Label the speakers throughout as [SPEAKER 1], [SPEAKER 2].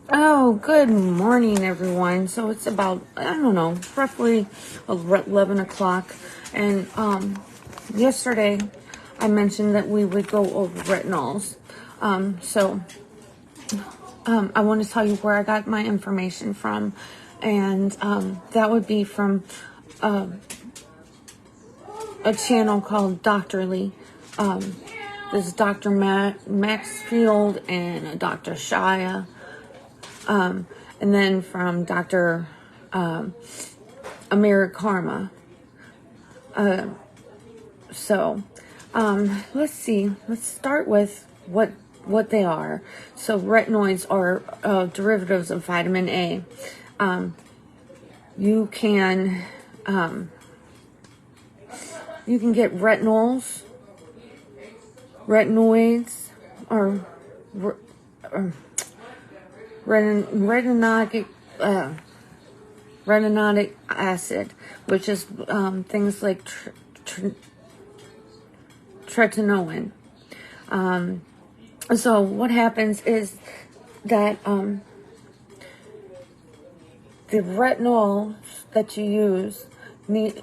[SPEAKER 1] Oh, good morning, everyone. So it's about, I don't know, roughly 11 o'clock. And yesterday I mentioned that we would go over retinols. I want to tell you where I got my information from. And that would be from a channel called Dr. Lee. This is Dr. Maxfield and Dr. Shia. And then from Dr. Amir Karma. Let's see. Let's start with what they are. So retinoids are derivatives of vitamin A. You can get retinoids, or retinoic acid, which is things like tretinoin. So what happens is that the retinols that you use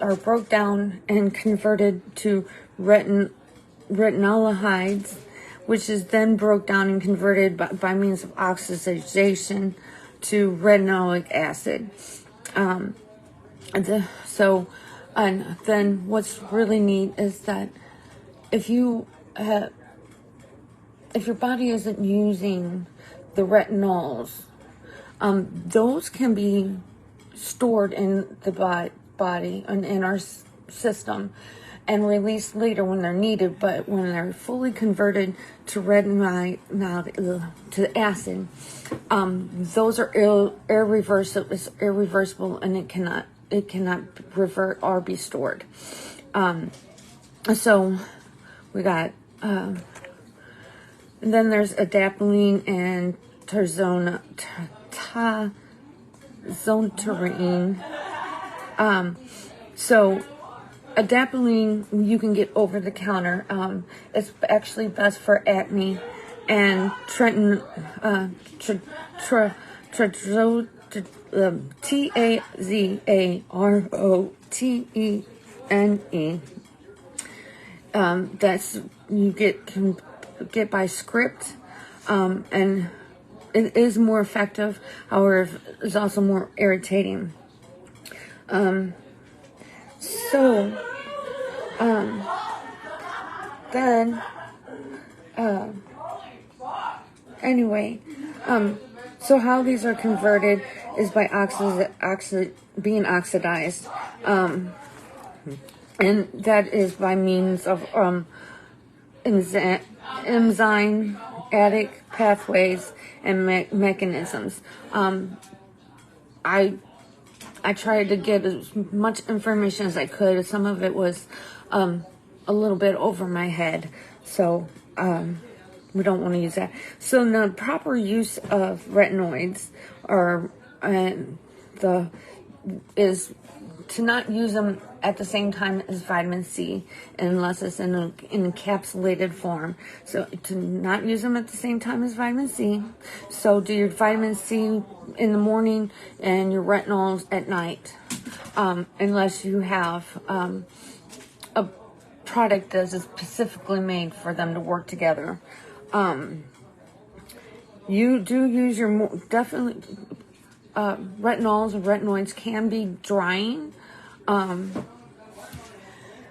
[SPEAKER 1] are broke down and converted to retinolhides, which is then broke down and converted by means of oxidation to retinoic acid. And then what's really neat is that if your body isn't using the retinols, those can be stored in the body and in our system and released later when they're needed. But when they're fully converted to to acid, those are irreversible, and it cannot revert or be stored. So we got, and then there's adapalene and tazonterine. So adapalene you can get over the counter. It's actually best for acne, and Tazarotene, that's you can get by script, and it is more effective. However, it's also more irritating. So how these are converted is by being oxidized, and that is by means of enzymatic pathways and mechanisms. I tried to get as much information as I could. Some of it was a little bit over my head, so we don't want to use that. So the proper use of retinoids is to not use them at the same time as vitamin C unless it's in an encapsulated form. So to not use them at the same time as vitamin C. So do your vitamin C in the morning and your retinols at night, unless you have a product that is specifically made for them to work together. You do use definitely retinols and retinoids can be drying.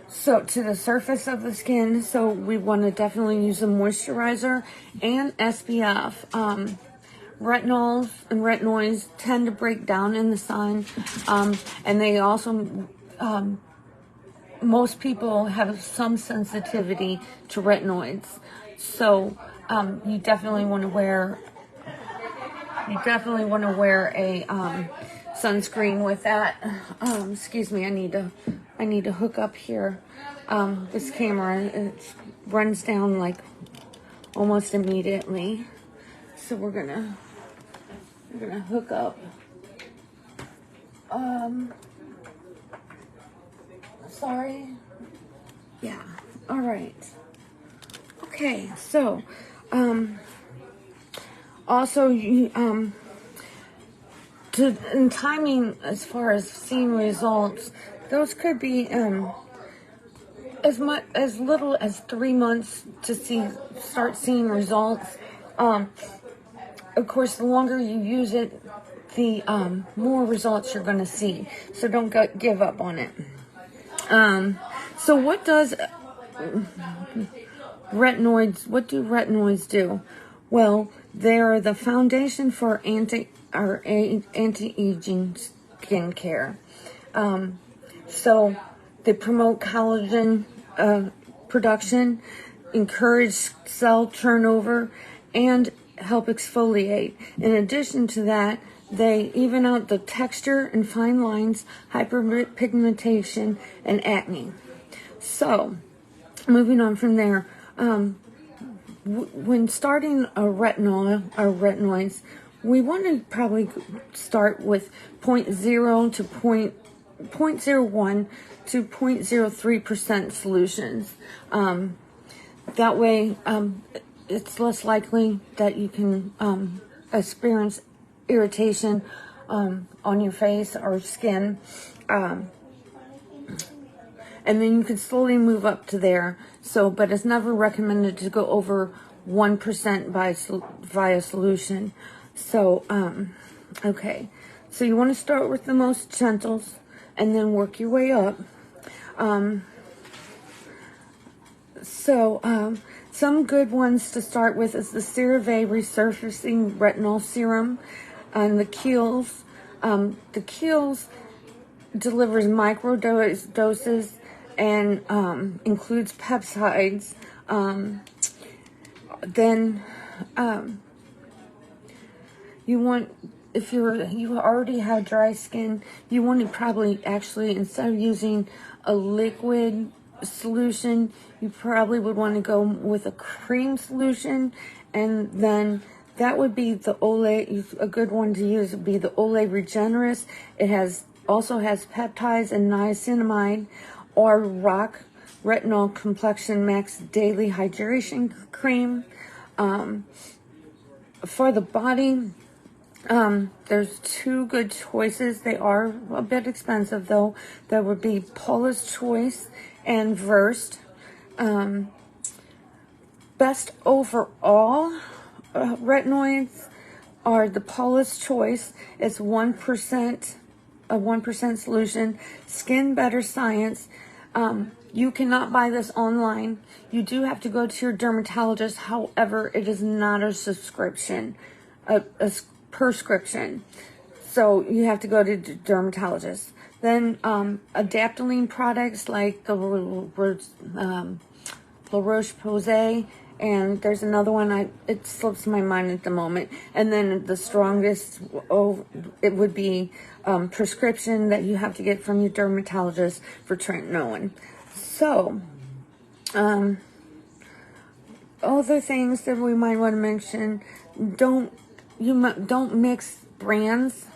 [SPEAKER 1] So to the surface of the skin, so we want to definitely use a moisturizer and SPF. Retinols and retinoids tend to break down in the sun, and they also, most people have some sensitivity to retinoids. So you definitely want to wear a sunscreen with that. Excuse me, I need to hook up here. This camera, it runs down like almost immediately. So we're gonna hook up. Sorry. Yeah. All right. Okay. So, also in timing, as far as seeing results, those could be as little as 3 months to start seeing results. Of course, the longer you use it, the more results you're going to see. So don't give up on it. So what does retinoids? What do retinoids do? Well, they're the foundation for anti-aging skincare. So they promote collagen production, encourage cell turnover, and help exfoliate. In addition to that, they even out the texture and fine lines, hyperpigmentation, and acne. So, moving on from there, when starting a retinoids, we want to probably start with 0.0 to 0.01 to 0.03% solutions. That way, it's less likely that you can experience irritation on your face or skin. And then you can slowly move up to there. So, but it's never recommended to go over 1% via solution. So, okay. So you want to start with the most gentles and then work your way up. Some good ones to start with is the CeraVe Resurfacing Retinol Serum and the Kiehl's. The Kiehl's delivers micro doses and includes peptides. You want, if you already have dry skin, you want to probably actually, instead of using a liquid solution, you probably would want to go with a cream solution, and then that would be the Olay. A good one to use would be the Olay Regenerist. It also has peptides and niacinamide, or Rock Retinol Complexion Max Daily Hydration Cream. For the body, there's two good choices. They are a bit expensive though. That would be Paula's Choice and Versed. Best overall retinoids are the Paula's Choice. It's 1%, a 1% solution. Skin Better Science. You cannot buy this online. You do have to go to your dermatologist. However, it is not a subscription, a prescription. So you have to go to the dermatologist. Then adaptoline products like the La Roche-Posay, and there's another one, it slips my mind at the moment. And then the strongest, it would be prescription that you have to get from your dermatologist for tretinoin. So, other things that we might want to mention, don't mix brands,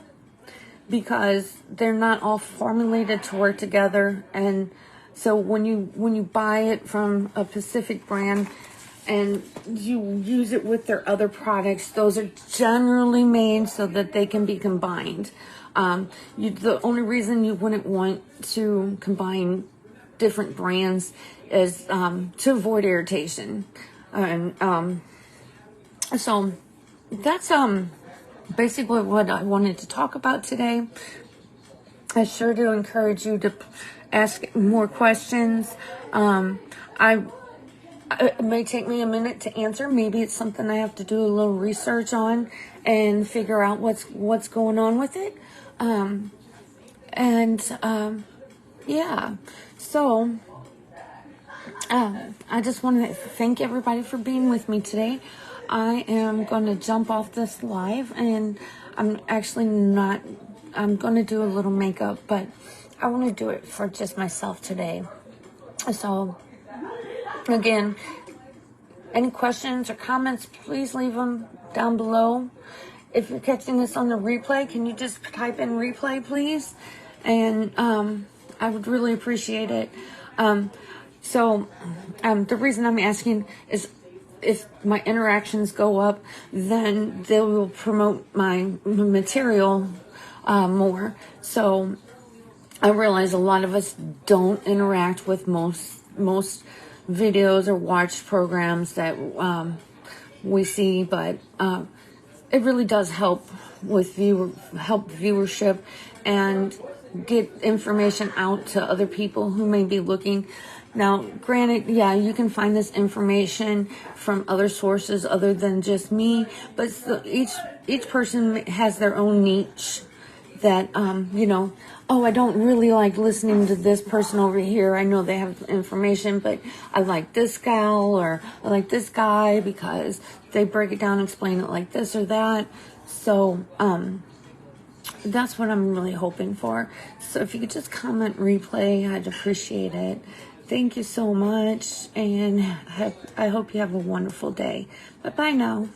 [SPEAKER 1] because they're not all formulated to work together. And so when you buy it from a specific brand and you use it with their other products, those are generally made so that they can be combined. The only reason you wouldn't want to combine different brands is to avoid irritation. And so that's basically what I wanted to talk about today. I sure do encourage you to ask more questions. It may take me a minute to answer. Maybe it's something I have to do a little research on and figure out what's going on with it. Yeah. So I just want to thank everybody for being with me today. I am going to jump off this live, and I'm going to do a little makeup, but I want to do it for just myself today. So, again, any questions or comments, please leave them down below. If you're catching this on the replay, can you just type in replay, please? And I would really appreciate it. The reason I'm asking is, if my interactions go up, then they will promote my material more. So I realize a lot of us don't interact with most videos or watch programs that we see, but it really does help with viewership and get information out to other people who may be looking. Now, granted, yeah, you can find this information from other sources other than just me, but each person has their own niche that, oh, I don't really like listening to this person over here. I know they have information, but I like this gal or I like this guy because they break it down and explain it like this or that. So, that's what I'm really hoping for. So if you could just comment replay, I'd appreciate it. Thank you so much, and I hope you have a wonderful day. Bye-bye now.